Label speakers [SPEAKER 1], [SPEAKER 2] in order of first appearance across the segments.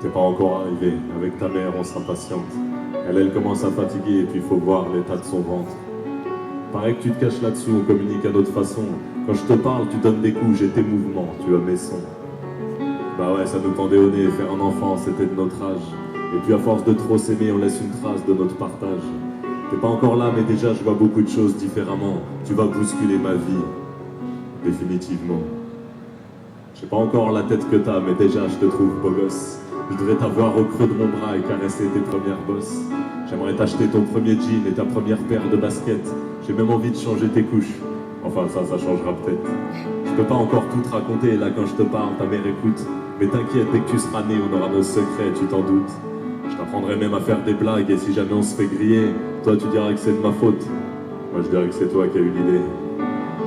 [SPEAKER 1] T'es pas encore arrivé, avec ta mère on s'impatiente. Elle commence à fatiguer et puis faut voir l'état de son ventre. Pareil que tu te caches là-dessous, on communique à notre façon. Quand je te parle, tu donnes des coups, j'ai tes mouvements, tu as mes sons. Bah ouais, ça nous pendait au nez, faire un enfant, c'était de notre âge. Et puis à force de trop s'aimer, on laisse une trace de notre partage. T'es pas encore là, mais déjà je vois beaucoup de choses différemment. Tu vas bousculer ma vie, définitivement. J'ai pas encore la tête que t'as, mais déjà je te trouve beau gosse. Je devrais t'avoir au creux de mon bras et caresser tes premières bosses. J'aimerais t'acheter ton premier jean et ta première paire de baskets. J'ai même envie de changer tes couches. Enfin ça changera peut-être. Je peux pas encore tout te raconter, là quand je te parle, ta mère écoute. Mais t'inquiète, dès que tu seras né, on aura nos secrets, tu t'en doutes. Je t'apprendrai même à faire des blagues et si jamais on se fait griller, toi tu diras que c'est de ma faute. Moi je dirais que c'est toi qui as eu l'idée.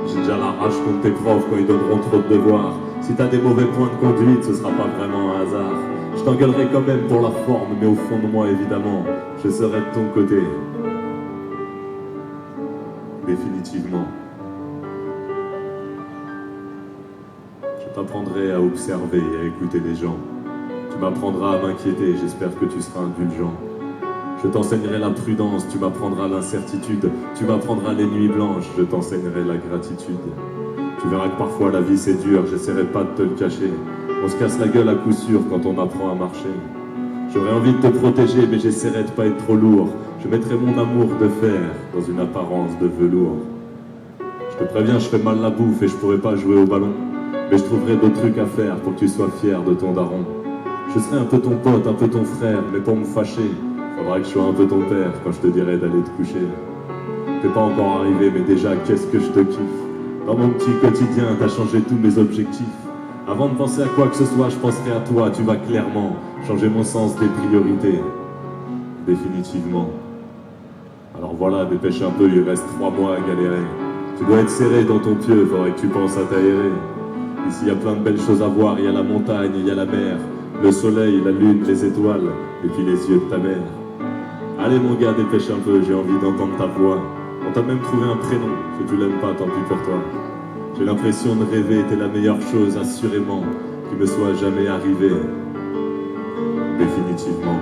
[SPEAKER 1] J'ai déjà la rage contre tes profs quand ils donneront trop de devoirs. Si t'as des mauvais points de conduite, ce sera pas vraiment un hasard. Je t'engueulerai quand même pour la forme, mais au fond de moi, évidemment, je serai de ton côté. Définitivement. Je t'apprendrai à observer et à écouter les gens. Tu m'apprendras à m'inquiéter, j'espère que tu seras indulgent. Je t'enseignerai la prudence, tu m'apprendras l'incertitude. Tu m'apprendras les nuits blanches, je t'enseignerai la gratitude. Tu verras que parfois la vie c'est dur, j'essaierai pas de te le cacher. On se casse la gueule à coup sûr quand on apprend à marcher. J'aurais envie de te protéger, mais j'essaierai de pas être trop lourd. Je mettrai mon amour de fer dans une apparence de velours. Je te préviens, je fais mal la bouffe et je pourrai pas jouer au ballon. Mais je trouverai d'autres trucs à faire pour que tu sois fier de ton daron. Je serai un peu ton pote, un peu ton frère, mais pour me fâcher, faudra que je sois un peu ton père quand je te dirai d'aller te coucher. T'es pas encore arrivé, mais déjà, qu'est-ce que je te kiffe. Dans mon petit quotidien, t'as changé tous mes objectifs. Avant de penser à quoi que ce soit, je penserai à toi. Tu vas clairement changer mon sens des priorités. Définitivement. Alors voilà, dépêche un peu, il reste 3 mois à galérer. Tu dois être serré dans ton pieu, faudrait que tu penses à t'aérer. Ici, il y a plein de belles choses à voir. Il y a la montagne, il y a la mer, le soleil, la lune, les étoiles, et puis les yeux de ta mère. Allez mon gars, dépêche un peu, j'ai envie d'entendre ta voix. On t'a même trouvé un prénom, si tu l'aimes pas, tant pis pour toi. J'ai l'impression de rêver, t'es la meilleure chose, assurément, qui me soit jamais arrivée. Définitivement.